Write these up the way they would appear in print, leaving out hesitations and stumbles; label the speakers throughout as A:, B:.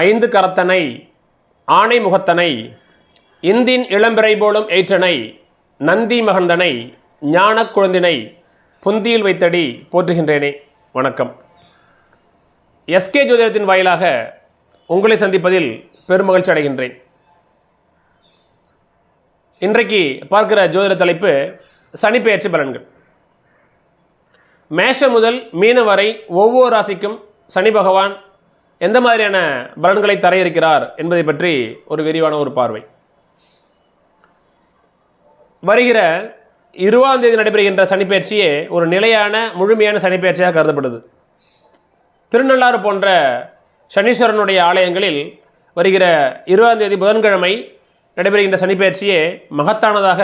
A: ஐந்து கரத்தனை ஆணை முகத்தனை இந்தின் இளம்பிறை போலும் ஏற்றனை நந்தி மகந்தனை ஞானக் குழந்தினை புந்தியில் வைத்தடி போற்றுகின்றேனே. வணக்கம். எஸ்கே ஜோதிடத்தின் வாயிலாக உங்களை சந்திப்பதில் பெருமகிழ்ச்சி அடைகின்றேன். இன்றைக்கு பார்க்கிற ஜோதிட தலைப்பு சனி பெயர்ச்சி பலன்கள். மேஷம் முதல் மீனம் வரை ஒவ்வொரு ராசிக்கும் சனி பகவான் எந்த மாதிரியான பலன்களை தர இருக்கிறார் என்பதை பற்றி ஒரு விரிவான ஒரு பார்வை. வருகிற 20ஆம் தேதி நடைபெறுகின்ற சனிப்பெயர்ச்சியே ஒரு நிலையான முழுமையான சனிப்பெயர்ச்சியாக கருதப்படுது. திருநள்ளாறு போன்ற சனீஸ்வரனுடைய ஆலயங்களில் வருகிற 20ஆம் தேதி புதன்கிழமை நடைபெறுகின்ற சனிப்பெயர்ச்சியே மகத்தானதாக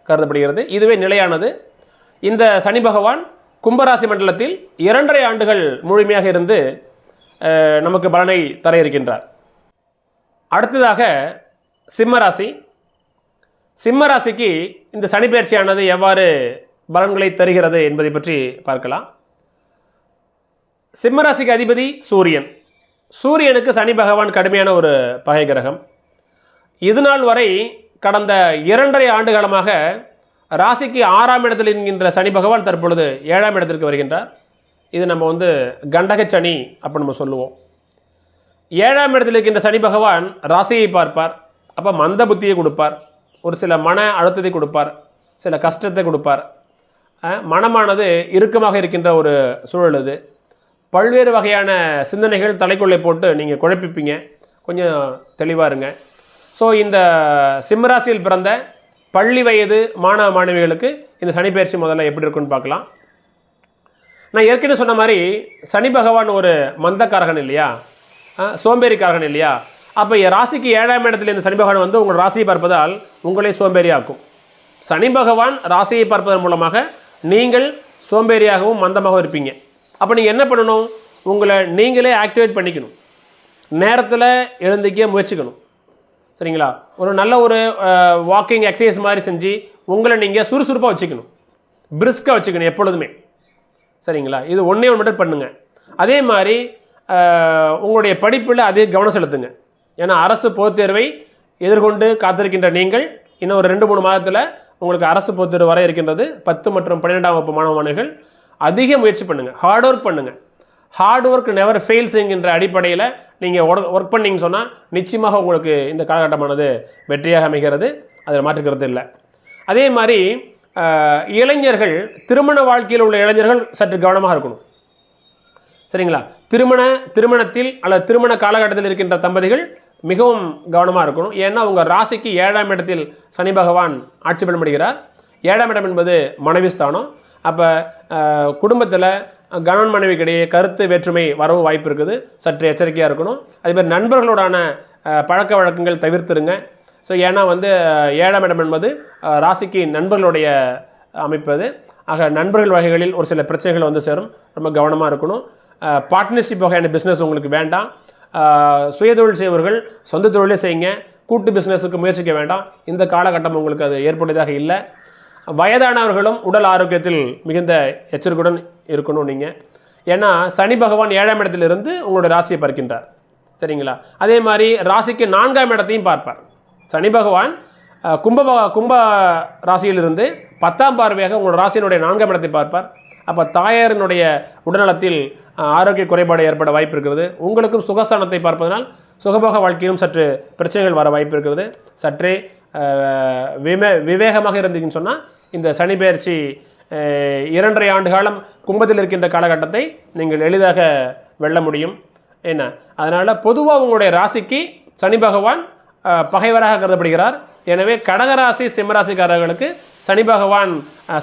A: கருதப்படுகிறது. இதுவே நிலையானது. இந்த சனி பகவான் கும்பராசி மண்டலத்தில் 2.5 ஆண்டுகள் முழுமையாக இருந்து நமக்கு பலனை தர இருக்கின்றார். அடுத்ததாக சிம்மராசி. சிம்மராசிக்கு இந்த சனிப்பெயர்ச்சியானது எவ்வாறு பலன்களை தருகிறது என்பதை பற்றி பார்க்கலாம். சிம்மராசிக்கு அதிபதி சூரியன். சூரியனுக்கு சனி பகவான் கடுமையான ஒரு பகை கிரகம். இதுநாள் வரை கடந்த 2.5 ஆண்டு காலமாக ராசிக்கு 6ஆம் இடத்தில் இருக்கின்ற சனி பகவான் தற்பொழுது 7ஆம் இடத்திற்கு வருகின்றார். இது நம்ம கண்டக சனி அப்படின்னு நம்ம சொல்லுவோம். 7ஆம் இடத்தில் இருக்கின்ற சனி பகவான் ராசியை பார்ப்பார். அப்போ மந்த புத்தியை கொடுப்பார், ஒரு சில மன அழுத்தத்தை கொடுப்பார், சில கஷ்டத்தை கொடுப்பார். மனமானது இறுக்கமாக இருக்கின்ற ஒரு சூழல் இது. பல்வேறு வகையான சிந்தனைகள் தலைக்குள்ளே போட்டு நீங்கள் குழப்பிப்பீங்க. கொஞ்சம் தெளிவாக இருங்க. ஸோ இந்த சிம்மராசியில் பிறந்த பள்ளி வயது மாணவ மாணவிகளுக்கு இந்த சனிப்பெயர்ச்சி முதல்ல எப்படி இருக்குன்னு பார்க்கலாம். நான் ஏற்கனவே சொன்ன மாதிரி சனி பகவான் ஒரு மந்தக்காரகன் இல்லையா, சோம்பேறிக்காரகன் இல்லையா. அப்போ ராசிக்கு 7ஆம் இடத்துல இந்த சனி பகவான் உங்கள் ராசியை பார்ப்பதால் உங்களை சோம்பேறியாக்கும். சனி பகவான் ராசியை பார்ப்பதன் மூலமாக நீங்கள் சோம்பேறியாகவும் மந்தமாகவும் இருப்பீங்க. அப்போ நீங்கள் என்ன பண்ணணும், உங்களை நீங்களே ஆக்டிவேட் பண்ணிக்கணும், நேரத்தில் எழுந்திக்க முயற்சிக்கணும். சரிங்களா? ஒரு நல்ல ஒரு வாக்கிங் எக்ஸசைஸ் மாதிரி செஞ்சு உங்களை நீங்கள் சுறுசுறுப்பாக வச்சுக்கணும், பிரிஸ்காக வச்சுக்கணும் எப்பொழுதுமே. சரிங்களா? இது ஒன்றே மட்டும் பண்ணுங்கள். அதே மாதிரி உங்களுடைய படிப்பில் அதிக கவனம் செலுத்துங்க. ஏன்னா அரசு பொதுத் தேர்வை எதிர்கொண்டு காத்திருக்கின்ற நீங்கள் இன்னும் ஒரு 2-3 மாதத்தில் உங்களுக்கு அரசு பொதுத் தேர்வு வர இருக்கின்றது. 10 மற்றும் 12ஆம் வகுப்பு மாணவ மாணவிகள் அதிக முயற்சி பண்ணுங்கள், ஹார்ட் ஒர்க் பண்ணுங்கள். ஹார்ட் ஒர்க் நெவர் ஃபெயில்ஸ் என்கின்ற அடிப்படையில் நீங்கள் ஒர்க் பண்ணிங்கன்னு சொன்னால் நிச்சயமாக உங்களுக்கு இந்த காலகட்டமானது வெற்றியாக அமைகிறது. அதில் மாற்றுக்கிறது இல்லை. அதே மாதிரி இளைஞர்கள், திருமண வாழ்க்கையில் உள்ள இளைஞர்கள் சற்று கவனமாக இருக்கணும். சரிங்களா? திருமணத்தில் அல்லது திருமண காலகட்டத்தில் இருக்கின்ற தம்பதிகள் மிகவும் கவனமாக இருக்கணும். ஏன்னா உங்கள் ராசிக்கு 7ஆம் இடத்தில் சனி பகவான் ஆட்சி பலமடைகிறார். 7ஆம் இடம் என்பது மனைவி ஸ்தானம். அப்போ குடும்பத்தில் கணவன் மனைவிக்கிடையே கருத்து வேற்றுமை வரவும் வாய்ப்பு இருக்குது. சற்று எச்சரிக்கையாக இருக்கணும். அதேமாதிரி நண்பர்களோடான பழக்க வழக்கங்கள் தவிர்த்துருங்க. ஸோ ஏன்னா 7ஆம் இடம் என்பது ராசிக்கு நண்பர்களுடைய அமைப்பது. ஆக நண்பர்கள் வகைகளில் ஒரு சில பிரச்சனைகள் சேரும். ரொம்ப கவனமாக இருக்கணும். பார்ட்னர்ஷிப் வகையான பிஸ்னஸ் உங்களுக்கு வேண்டாம். சுயதொழில் செய்வர்கள் சொந்த தொழிலே செய்யுங்க. கூட்டு பிஸ்னஸுக்கு முயற்சிக்க வேண்டாம். இந்த காலகட்டம் உங்களுக்கு அது ஏற்படுவதாக இல்லை. வயதானவர்களும் உடல் ஆரோக்கியத்தில் மிகுந்த எச்சரிக்கையுடன் இருக்கணும் நீங்கள். ஏன்னா சனி பகவான் 7ஆம் இடத்திலிருந்து உங்களுடைய ராசியை பார்க்கின்றார். சரிங்களா? அதே மாதிரி ராசிக்கு 4ஆம் இடத்தையும் பார்ப்பார். சனி பகவான் கும்ப ராசியிலிருந்து 10ஆம் பார்வையாக உங்களோட ராசியினுடைய 4ஆம் இடத்தை பார்ப்பார். அப்போ தாயாரினுடைய உடல்நலத்தில் ஆரோக்கிய குறைபாடு ஏற்பட வாய்ப்பு இருக்கிறது. உங்களுக்கும் சுகஸ்தானத்தை பார்ப்பதனால் சுகபோக வாழ்க்கையிலும் சற்று பிரச்சனைகள் வர வாய்ப்பு இருக்கிறது. சற்றே விவேகமாக இருந்தீங்கன்னு சொன்னால் இந்த சனி பெயர்ச்சி 2.5 ஆண்டு காலம் கும்பத்தில் இருக்கின்ற காலகட்டத்தை நீங்கள் எளிதாக வெல்ல முடியும். என்ன அதனால் பொதுவாக உங்களுடைய ராசிக்கு சனி பகவான் பகைவராக கருதப்படுகிறார். எனவே கடகராசி சிம்மராசிக்காரர்களுக்கு சனி பகவான்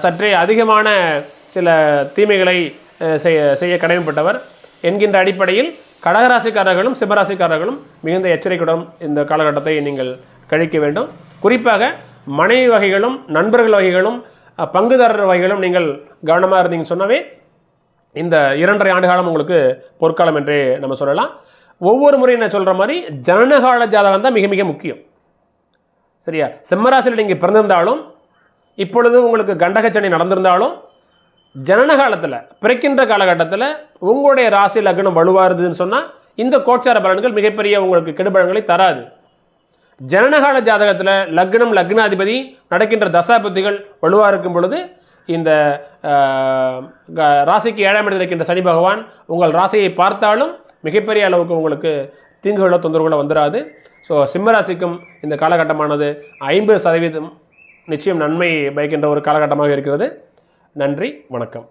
A: சற்றே அதிகமான சில தீமைகளை செய்ய கடமைப்பட்டவர் என்கின்ற அடிப்படையில் கடகராசிக்காரர்களும் சிம்மராசிக்காரர்களும் மிகுந்த எச்சரிக்கையுடன் இந்த காலகட்டத்தை நீங்கள் கழிக்க வேண்டும். குறிப்பாக மனைவி வகைகளும் நண்பர்கள் வகைகளும் பங்குதாரர் வகைகளும் நீங்கள் கவனமாக இருந்தீங்கன்னு சொன்னாவே இந்த 2.5 ஆண்டு காலம் உங்களுக்கு பொற்காலம் என்றே நம்ம சொல்லலாம். ஒவ்வொரு முறையும் நான் சொல்கிற மாதிரி ஜனனகால ஜாதகம் தான் மிக மிக முக்கியம். சரியா? சிம்மராசியில் நீங்கள் பிறந்திருந்தாலும் இப்பொழுது உங்களுக்கு கண்டகச்சனி நடந்திருந்தாலும் ஜனன காலத்தில் பிறக்கின்ற காலகட்டத்தில் உங்களுடைய ராசி லக்னம் வலுவாக இருந்ததுன்னு சொன்னால் இந்த கோச்சார பலன்கள் மிகப்பெரிய உங்களுக்கு கெடுபலன்களை தராது. ஜனனகால ஜாதகத்தில் லக்னம் லக்னாதிபதி நடக்கின்ற தசாபுத்திகள் வலுவாக இருக்கும் பொழுது இந்த ராசிக்கு 7ஆம் இடத்தில் இருக்கின்ற சனி பகவான் உங்கள் ராசியை பார்த்தாலும் மிகப்பெரிய அளவுக்கு உங்களுக்கு தீங்குகளோ தொந்தரவுகளோ வந்துடாது. ஸோ சிம்மராசிக்கும் இந்த காலகட்டமானது 50% நிச்சயம் நன்மை பயக்கின்ற ஒரு காலகட்டமாக இருக்கிறது. நன்றி, வணக்கம்.